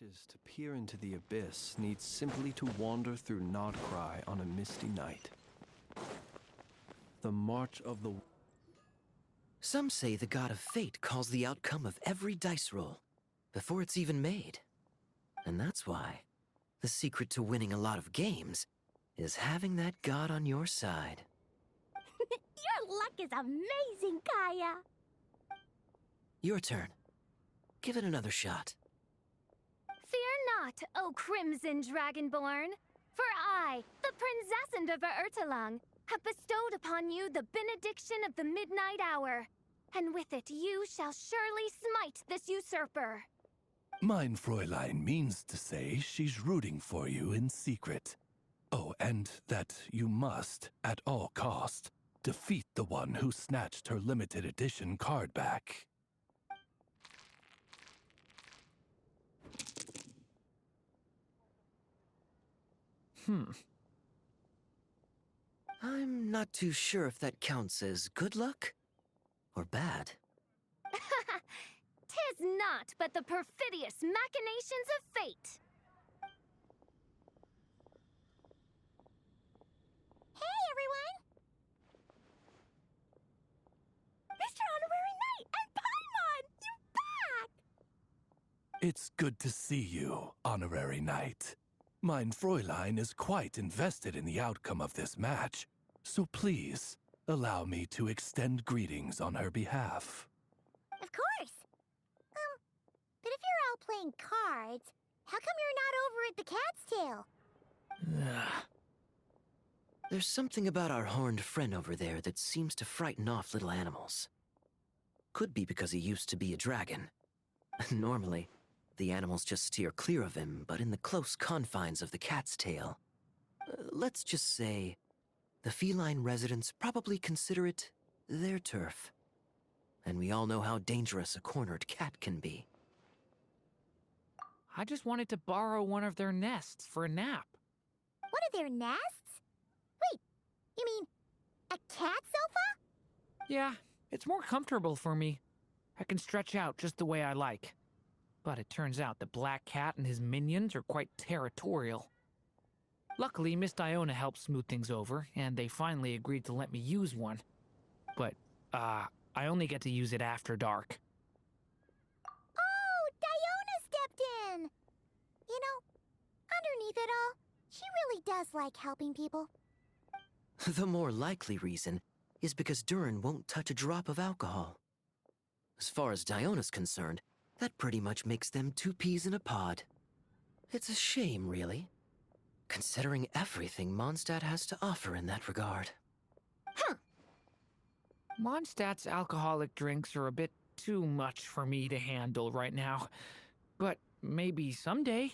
wishes to peer into the abyss needs simply to wander through Nodcry on a misty night. The march of the... Some say the god of fate calls the outcome of every dice roll before it's even made. And that's why the secret to winning a lot of games is having that god on your side. Your luck is amazing, Kaya. Your turn. Give it another shot. Fear not, O Crimson Dragonborn, for I, the Princess of Ertelung, have bestowed upon you the benediction of the midnight hour, and with it you shall surely smite this usurper. Mein Fräulein means to say she's rooting for you in secret. Oh, and that you must, at all cost, defeat the one who snatched her limited edition card back. I'm not too sure if that counts as good luck or bad. Tis not but the perfidious machinations of fate. Hey, everyone! Mr. Honorary Knight and Paimon! You're back! It's good to see you, Honorary Knight. Mein Fräulein is quite invested in the outcome of this match, so please, allow me to extend greetings on her behalf. Of course. But if you're all playing cards, how come you're not over at the Cat's Tail? There's something about our horned friend over there that seems to frighten off little animals. Could be because he used to be a dragon. Normally, the animals just steer clear of him, but in the close confines of the Cat's Tail, let's just say, the feline residents probably consider it their turf. And we all know how dangerous a cornered cat can be. I just wanted to borrow one of their nests for a nap. One of their nests? Wait, you mean a cat sofa? Yeah, it's more comfortable for me. I can stretch out just the way I like. But it turns out the Black Cat and his minions are quite territorial. Luckily, Miss Diona helped smooth things over, and they finally agreed to let me use one. But, I only get to use it after dark. Oh, Diona stepped in! You know, underneath it all, she really does like helping people. The more likely reason is because Durin won't touch a drop of alcohol. As far as Diona's concerned, that pretty much makes them two peas in a pod. It's a shame, really, considering everything Mondstadt has to offer in that regard. Mondstadt's alcoholic drinks are a bit too much for me to handle right now. But maybe someday.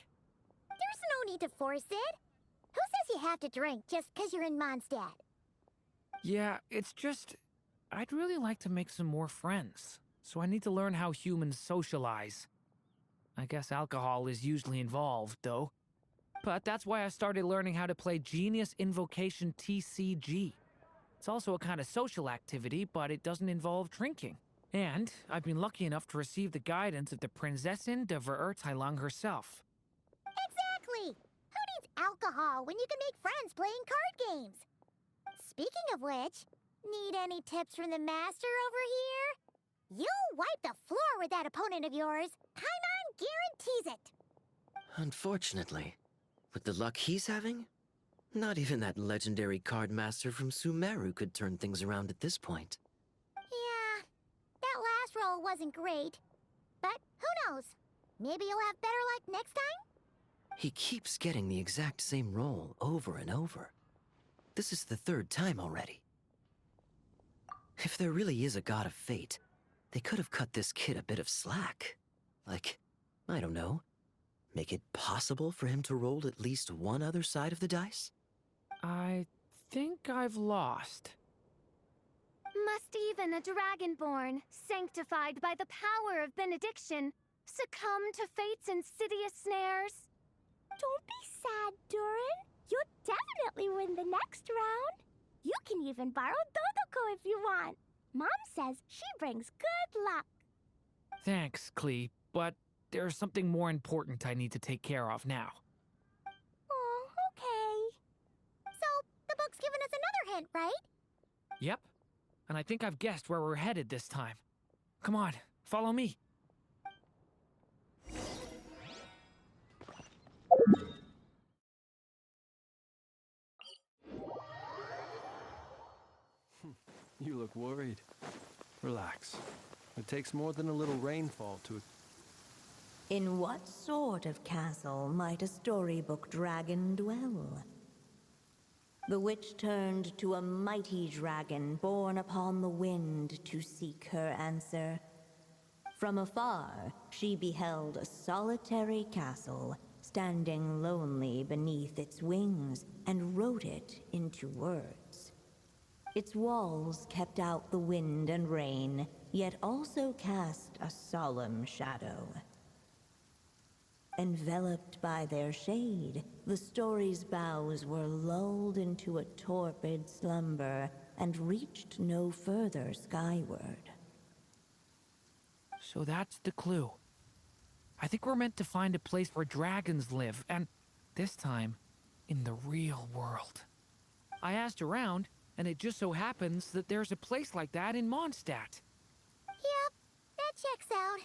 There's no need to force it. Who says you have to drink just 'cause you're in Mondstadt? Yeah, it's just... I'd really like to make some more friends, so I need to learn how humans socialize. I guess alcohol is usually involved, though. But that's why I started learning how to play Genius Invocation TCG. It's also a kind of social activity, but it doesn't involve drinking. And I've been lucky enough to receive the guidance of the Prinzessin de Verurteilung herself. Exactly! Who needs alcohol when you can make friends playing card games? Speaking of which, need any tips from the master over here? You'll wipe the floor with that opponent of yours. Paimon guarantees it. Unfortunately, with the luck he's having, not even that legendary card master from Sumeru could turn things around at this point. Yeah, that last roll wasn't great. But who knows? Maybe you'll have better luck next time? He keeps getting the exact same roll over and over. This is the third time already. If there really is a god of fate, they could have cut this kid a bit of slack. Like, I don't know, make it possible for him to roll at least one other side of the dice? I think I've lost. Must even a dragonborn, sanctified by the power of benediction, succumb to fate's insidious snares? Don't be sad, Durin. You'll definitely win the next round. You can even borrow Dodoko if you want. Mom says she brings good luck. Thanks, Clee, but there's something more important I need to take care of now. Oh, okay. So, the book's given us another hint, right? Yep. And I think I've guessed where we're headed this time. Come on, follow me. You look worried. Relax. It takes more than a little rainfall to... In what sort of castle might a storybook dragon dwell? The witch turned to a mighty dragon born upon the wind to seek her answer. From afar, she beheld a solitary castle, standing lonely beneath its wings, and wrote it into words. Its walls kept out the wind and rain, yet also cast a solemn shadow. Enveloped by their shade, the story's boughs were lulled into a torpid slumber and reached no further skyward. So that's the clue. I think we're meant to find a place where dragons live, and this time, in the real world. I asked around, and it just so happens that there's a place like that in Mondstadt. Yep, that checks out.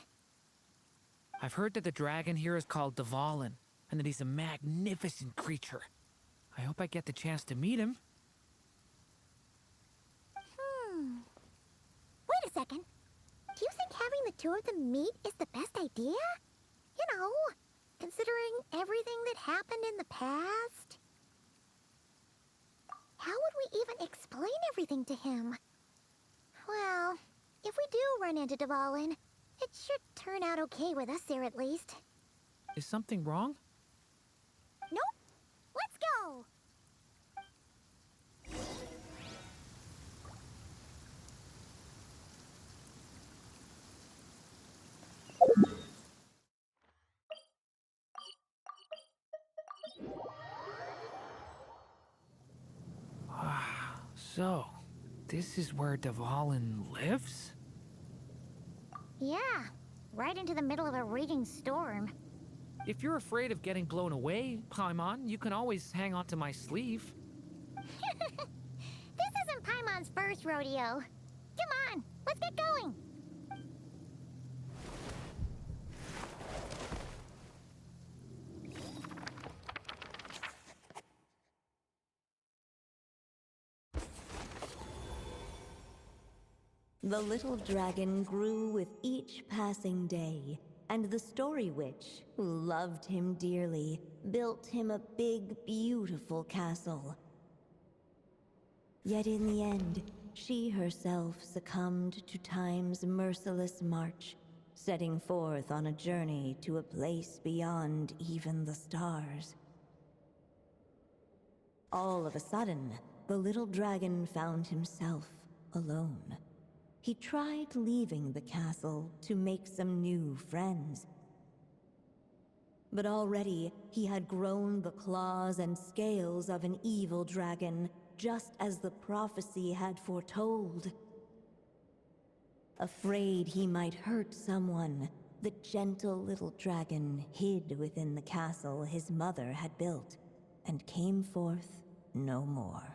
I've heard that the dragon here is called Durin, and that he's a magnificent creature. I hope I get the chance to meet him. Wait a second. Do you think having the two of them meet is the best idea? You know, considering everything that happened in the past? How would we even explain everything to him? Well, if we do run into Durin, it should turn out okay with us there at least. Is something wrong? Nope. Let's go! So, this is where Durin lives? Yeah, right into the middle of a raging storm. If you're afraid of getting blown away, Paimon, you can always hang onto my sleeve. This isn't Paimon's first rodeo. Come on, let's get going. The little dragon grew with each passing day, and the story witch, who loved him dearly, built him a big, beautiful castle. Yet in the end, she herself succumbed to time's merciless march, setting forth on a journey to a place beyond even the stars. All of a sudden, the little dragon found himself alone. He tried leaving the castle to make some new friends. But already, he had grown the claws and scales of an evil dragon, just as the prophecy had foretold. Afraid he might hurt someone, the gentle little dragon hid within the castle his mother had built, and came forth no more.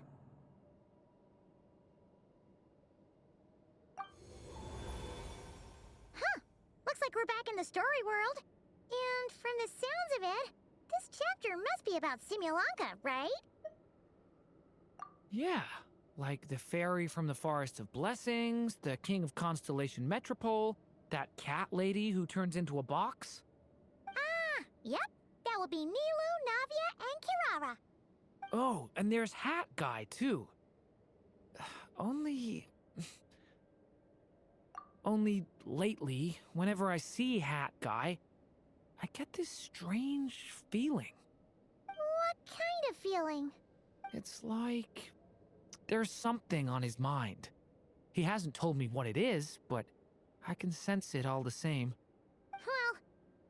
Looks like we're back in the story world. And from the sounds of it, this chapter must be about Simulanka, right? Yeah, like the fairy from the Forest of Blessings, the king of Constellation Metropole, that cat lady who turns into a box. Ah, yep. That would be Nilu, Navia, and Kirara. Oh, and there's Hat Guy, too. Only lately, whenever I see Hat Guy, I get this strange feeling. What kind of feeling? It's like there's something on his mind. He hasn't told me what it is, but I can sense it all the same. Well,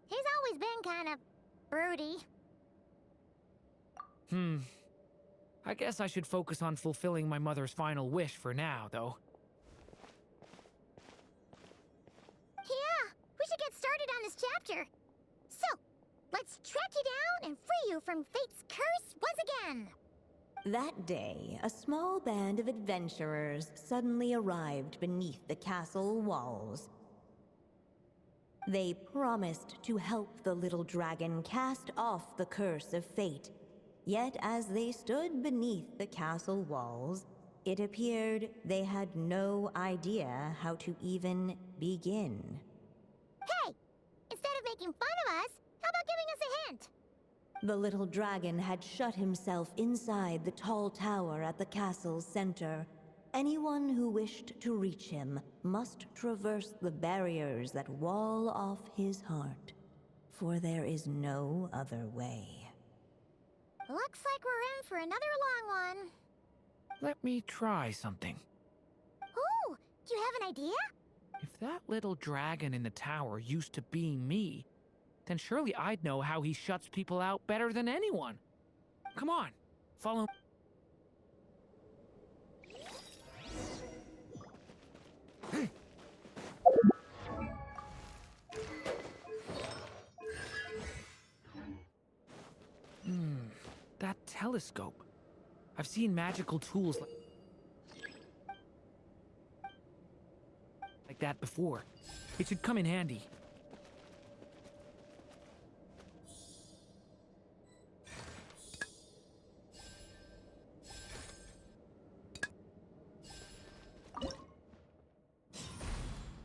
he's always been kind of broody. I guess I should focus on fulfilling my mother's final wish for now, though. Yeah, we should get started on this chapter. So, let's track you down and free you from fate's curse once again. That day, a small band of adventurers suddenly arrived beneath the castle walls. They promised to help the little dragon cast off the curse of fate. Yet as they stood beneath the castle walls, it appeared they had no idea how to even begin. Hey! Instead of making fun of us, how about giving us a hint? The little dragon had shut himself inside the tall tower at the castle's center. Anyone who wished to reach him must traverse the barriers that wall off his heart, for there is no other way. Looks like we're in for another long one. Let me try something. Ooh, do you have an idea? If that little dragon in the tower used to be me, then surely I'd know how he shuts people out better than anyone. Come on, follow. That telescope. I've seen magical tools like that before. It should come in handy.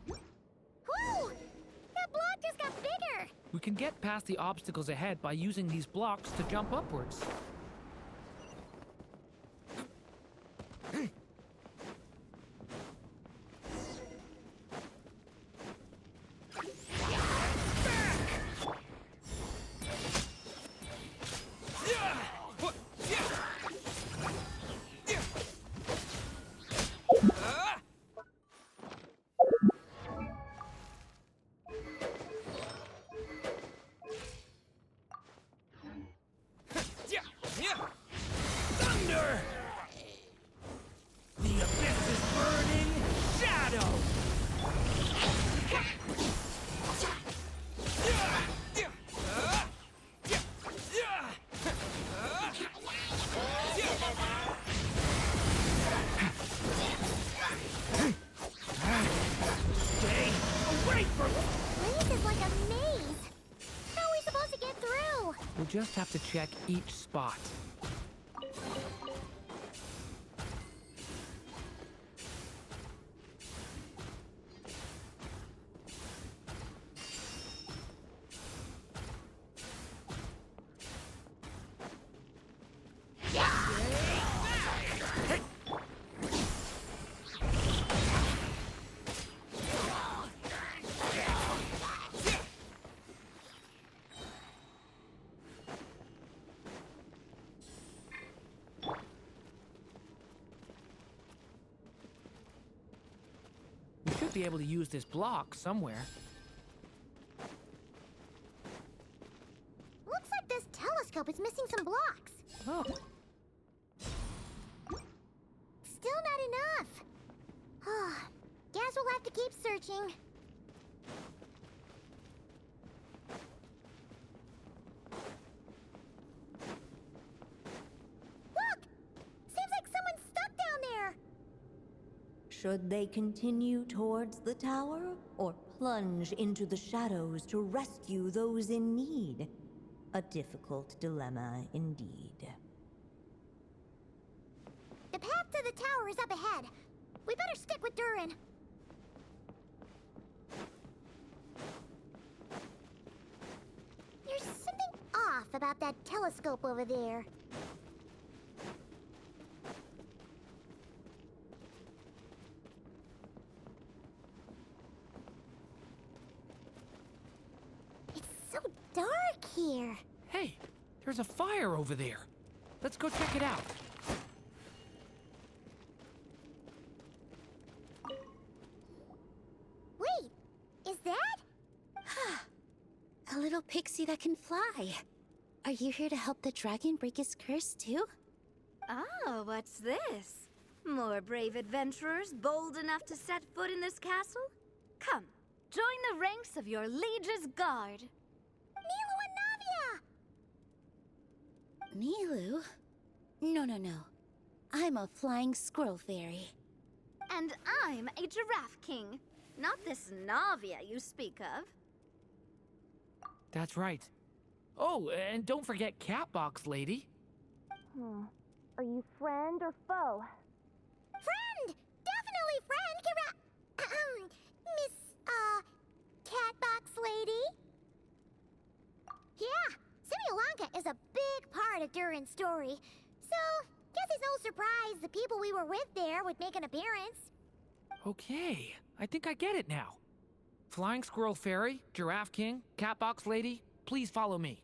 Whoa! That block just got bigger! We can get past the obstacles ahead by using these blocks to jump upwards. Thunder! The abyss is burning shadow! Stay away from me! This is like a maze! How are we supposed to get through? We'll just have to check each spot. We should be able to use this block somewhere. Looks like this telescope is missing some blocks. Oh, Still not enough. Guess we'll have to keep searching. Look! Seems like someone's stuck down there. Should they continue towards the tower, or plunge into the shadows to rescue those in need? A difficult dilemma indeed. The path to the tower is up ahead. We better stick with Durin. There's something off about that telescope over there. It's so dark here. hey, there's a fire over there. Let's go check it out. Wait, is that? A little pixie that can fly. Are you here to help the dragon break his curse too? Oh, what's this? More brave adventurers bold enough to set foot in this castle? Come, join the ranks of your liege's guard. Neat Nilu? No. I'm a flying squirrel fairy. And I'm a giraffe king. Not this Navia you speak of. That's right. Oh, and don't forget Catbox Lady. Are you friend or foe? Friend! Definitely friend, Miss, Catbox Lady? Yeah, Simulonka is a big part of Durin's story. So, guess it's no surprise the people we were with there would make an appearance. Okay, I think I get it now. Flying Squirrel Fairy, Giraffe King, Catbox Lady, please follow me.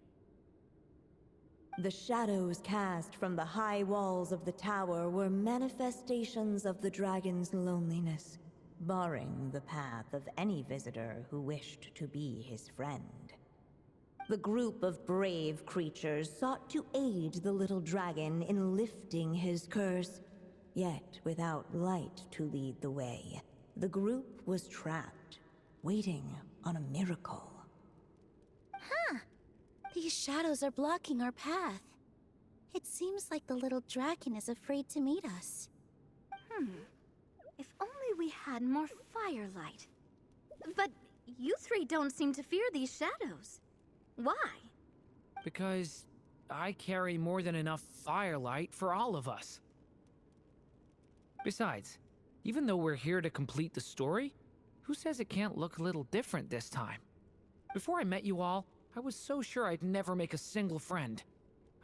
The shadows cast from the high walls of the tower were manifestations of the dragon's loneliness, barring the path of any visitor who wished to be his friend. The group of brave creatures sought to aid the little dragon in lifting his curse, yet without light to lead the way. The group was trapped, waiting on a miracle. These shadows are blocking our path. It seems like the little dragon is afraid to meet us. If only we had more firelight. But you three don't seem to fear these shadows. Why? Because I carry more than enough firelight for all of us. Besides, even though we're here to complete the story, who says it can't look a little different this time? Before I met you all, I was so sure I'd never make a single friend.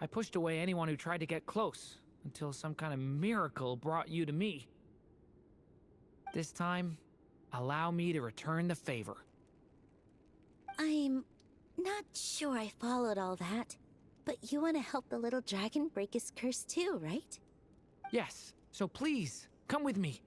I pushed away anyone who tried to get close, until some kind of miracle brought you to me. This time, allow me to return the favor. I'm not sure I followed all that, but you want to help the little dragon break his curse too, right? Yes, so please, come with me.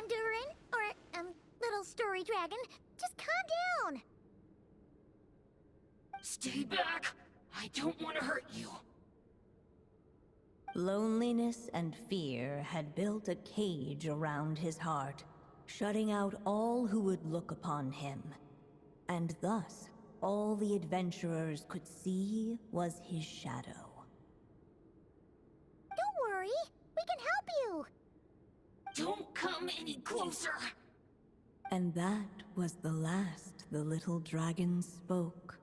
Durin, or, little story dragon, just calm down. Stay back! I don't want to hurt you. Loneliness and fear had built a cage around his heart, shutting out all who would look upon him. And thus, all the adventurers could see was his shadow. Don't worry, we can help you. Don't come any closer! And that was the last the little dragon spoke.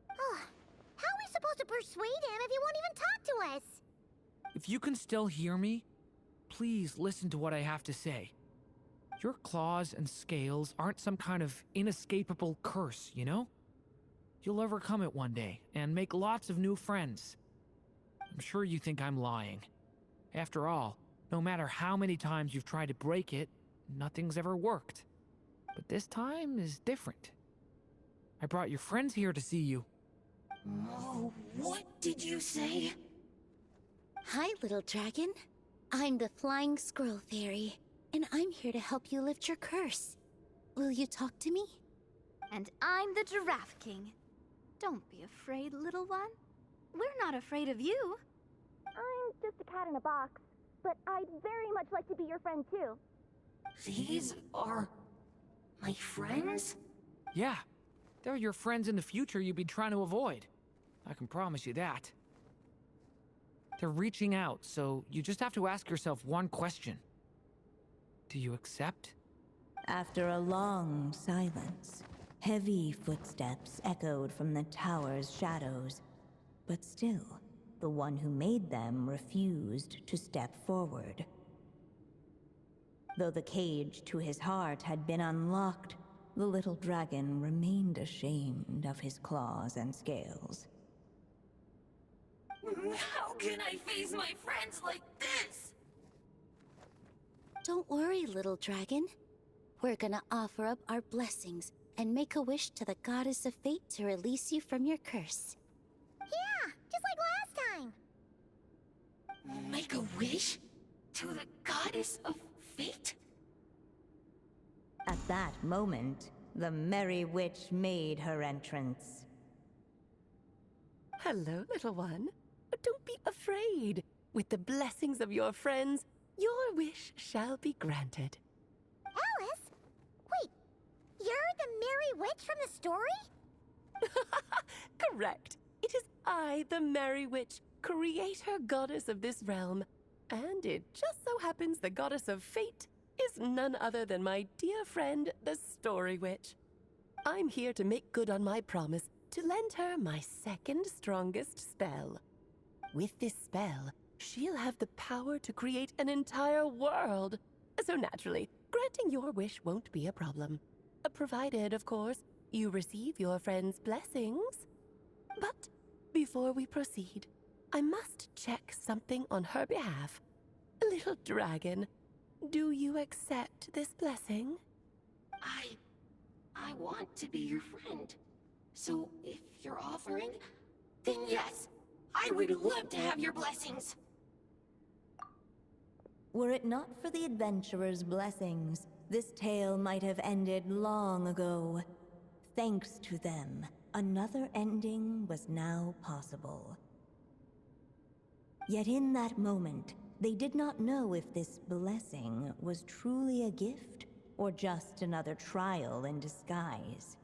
How are we supposed to persuade him if he won't even talk to us? If you can still hear me, please listen to what I have to say. Your claws and scales aren't some kind of inescapable curse, you know? You'll overcome it one day and make lots of new friends. I'm sure you think I'm lying. After all, no matter how many times you've tried to break it, nothing's ever worked. But this time is different. I brought your friends here to see you. Oh, what did you say? Hi, little dragon. I'm the Flying Squirrel Fairy, and I'm here to help you lift your curse. Will you talk to me? And I'm the Giraffe King. Don't be afraid, little one. We're not afraid of you. I'm just a cat in a box, but I'd very much like to be your friend too. These are my friends? Yeah, they're your friends in the future you've been trying to avoid. I can promise you that. They're reaching out, so you just have to ask yourself one question. Do you accept After a long silence, heavy footsteps echoed from the tower's shadows, but still, the one who made them refused to step forward. Though the cage to his heart had been unlocked, the little dragon remained ashamed of his claws and scales. How can I face my friends like this? Don't worry, little dragon. We're gonna offer up our blessings and make a wish to the goddess of fate to release you from your curse. Yeah, just like last time. Make a wish? To the goddess of fate? At that moment, the Merry Witch made her entrance. Hello, little one. Don't be afraid. With the blessings of your friends, your wish shall be granted. Alice? Wait, you're the Merry Witch from the story? Correct. It is I, the Merry Witch, creator goddess of this realm. And it just so happens the goddess of fate is none other than my dear friend, the Story Witch. I'm here to make good on my promise to lend her my second strongest spell. With this spell, she'll have the power to create an entire world. So naturally, granting your wish won't be a problem. Provided, of course, you receive your friend's blessings. But before we proceed, I must check something on her behalf. Little dragon, do you accept this blessing? I want to be your friend. So if you're offering, then yes, I would love to have your blessings. Were it not for the adventurer's blessings, this tale might have ended long ago. Thanks to them, another ending was now possible. Yet in that moment, they did not know if this blessing was truly a gift or just another trial in disguise.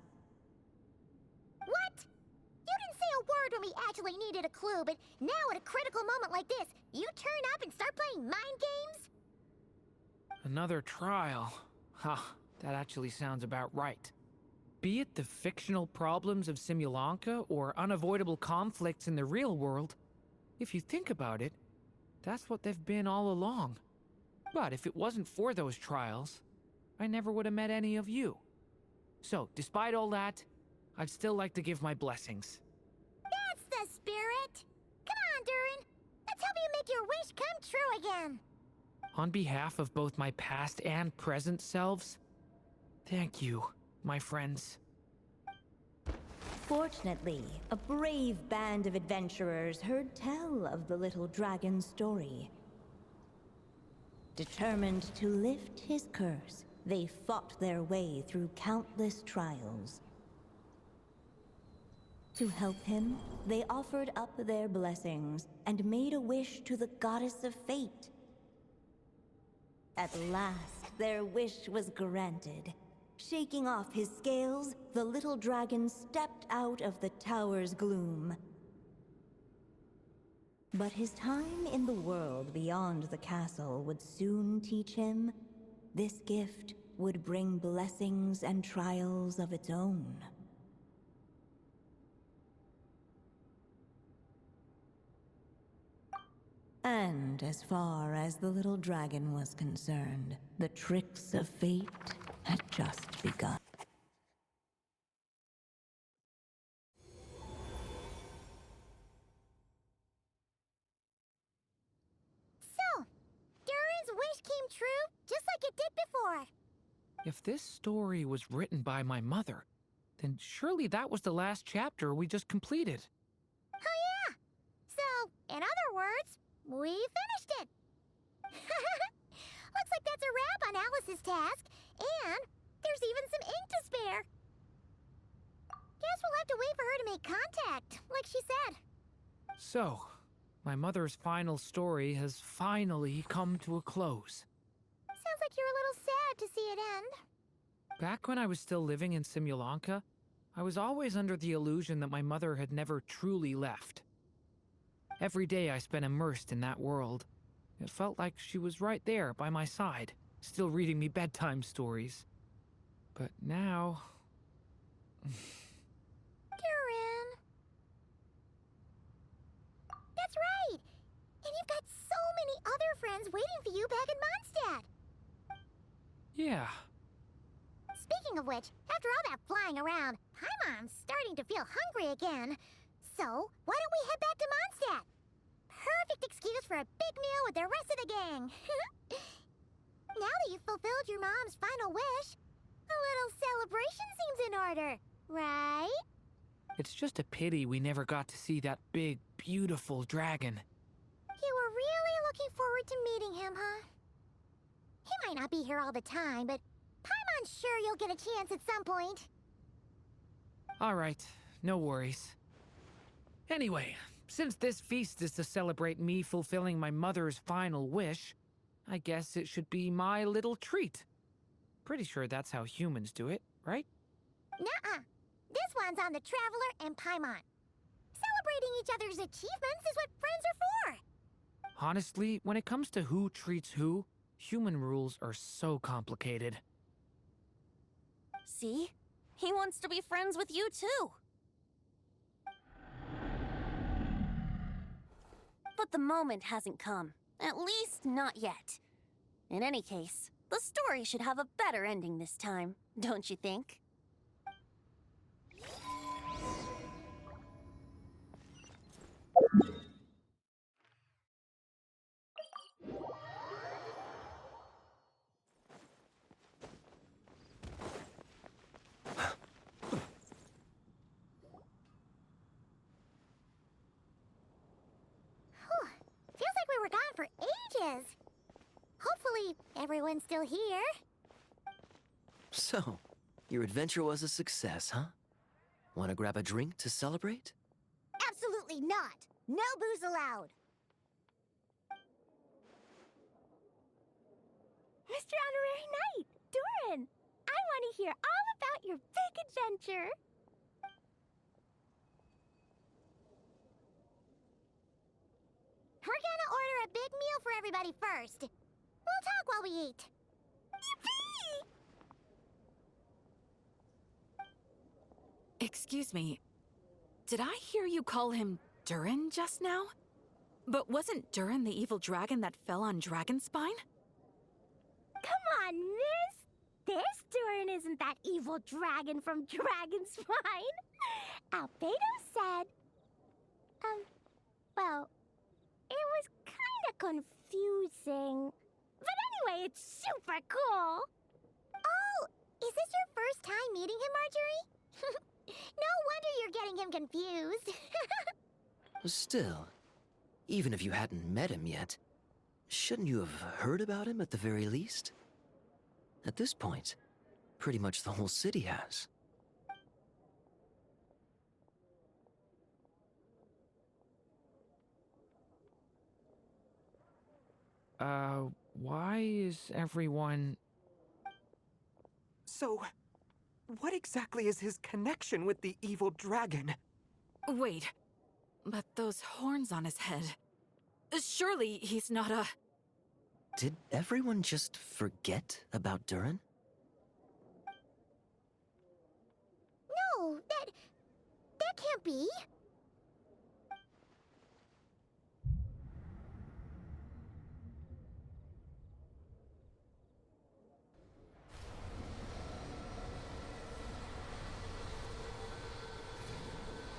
What? You didn't say a word when we actually needed a clue, but now at a critical moment like this, you turn up and start playing mind games? Another trial. Ha, that actually sounds about right. Be it the fictional problems of Simulanka or unavoidable conflicts in the real world, if you think about it, that's what they've been all along. But if it wasn't for those trials, I never would have met any of you. So, despite all that, I'd still like to give my blessings. That's the spirit! Come on, Durin! Let's help you make your wish come true again! On behalf of both my past and present selves, thank you, my friends. Fortunately, a brave band of adventurers heard tell of the little dragon's story. Determined to lift his curse, they fought their way through countless trials. To help him, they offered up their blessings and made a wish to the goddess of fate. At last, their wish was granted. Shaking off his scales, the little dragon stepped out of the tower's gloom. But his time in the world beyond the castle would soon teach him this gift would bring blessings and trials of its own. And as far as the little dragon was concerned, the tricks of fate had just begun. So, Durin's wish came true just like it did before. If this story was written by my mother, then surely that was the last chapter we just completed. Oh yeah! So, in other words, we finished it! Looks like that's a wrap on Alice's task, and there's even some ink to spare. Guess we'll have to wait for her to make contact, like she said. So, my mother's final story has finally come to a close. Sounds like you're a little sad to see it end. Back when I was still living in Simulanka, I was always under the illusion that my mother had never truly left. Every day I spent immersed in that world. It felt like she was right there by my side, still reading me bedtime stories. But now... Durin. That's right! And you've got so many other friends waiting for you back in Mondstadt! Yeah. Speaking of which, after all that flying around, Paimon's starting to feel hungry again. So, why don't we head back to Mondstadt? Perfect excuse for a big meal with the rest of the gang. Now that you've fulfilled your mom's final wish, a little celebration seems in order, right? It's just a pity we never got to see that big, beautiful dragon. You were really looking forward to meeting him, huh? He might not be here all the time, but Paimon's sure you'll get a chance at some point. All right, no worries. Anyway, since this feast is to celebrate me fulfilling my mother's final wish, I guess it should be my little treat. Pretty sure that's how humans do it, right? Nuh-uh. This one's on the Traveler and Paimon. Celebrating each other's achievements is what friends are for. Honestly, when it comes to who treats who, human rules are so complicated. See? He wants to be friends with you, too. But the moment hasn't come. At least, not yet. In any case, the story should have a better ending this time, don't you think? Feels like we were gone for ages. Hopefully, everyone's still here. So, your adventure was a success, huh? Want to grab a drink to celebrate? Absolutely not. No booze allowed. Mr. Honorary Knight, Durin, I want to hear all about your big adventure. We're gonna order a big meal for everybody first. We'll talk while we eat. Yippee! Excuse me. Did I hear you call him Durin just now? But wasn't Durin the evil dragon that fell on Dragonspine? Come on, miss. This Durin isn't that evil dragon from Dragonspine. Albedo said... well, it was kinda confusing. But anyway, it's super cool. Oh, is this your first time meeting him, Marjorie? No wonder you're getting him confused. Still, even if you hadn't met him yet, shouldn't you have heard about him at the very least? At this point, pretty much the whole city has. Why is everyone... So, what exactly is his connection with the evil dragon? Wait, but those horns on his head... Surely he's not a... Did everyone just forget about Durin? No, that can't be.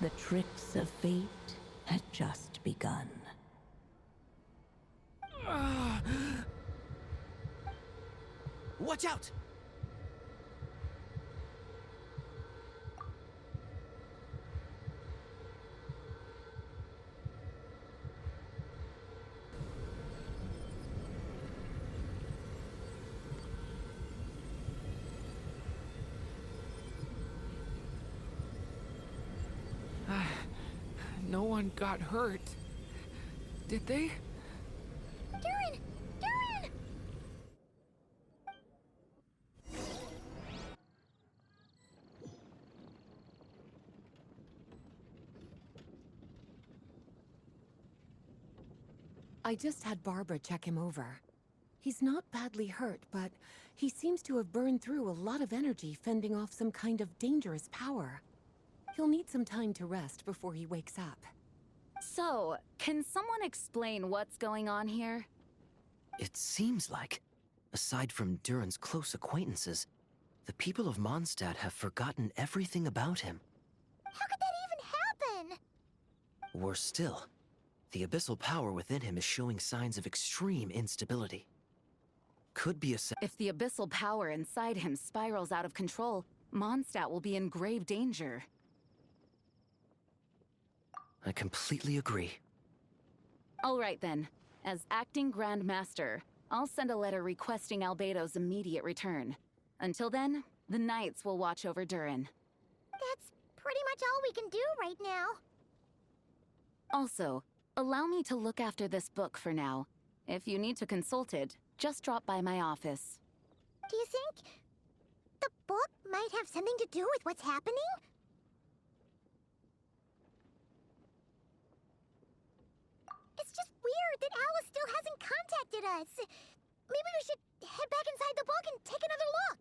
The tricks of fate had just begun. Watch out! No one got hurt. Did they? Durin! Durin! I just had Barbara check him over. He's not badly hurt, but he seems to have burned through a lot of energy fending off some kind of dangerous power. He'll need some time to rest before he wakes up. So, can someone explain what's going on here? It seems like, aside from Durin's close acquaintances, the people of Mondstadt have forgotten everything about him. How could that even happen? Worse still, the abyssal power within him is showing signs of extreme instability. Could be a If the abyssal power inside him spirals out of control, Mondstadt will be in grave danger. I completely agree. All right then. As acting Grand Master, I'll send a letter requesting Albedo's immediate return. Until then, the Knights will watch over Durin. That's pretty much all we can do right now. Also, allow me to look after this book for now. If you need to consult it, just drop by my office. Do you think the book might have something to do with what's happening? It's just weird that Alice still hasn't contacted us. Maybe we should head back inside the book and take another look.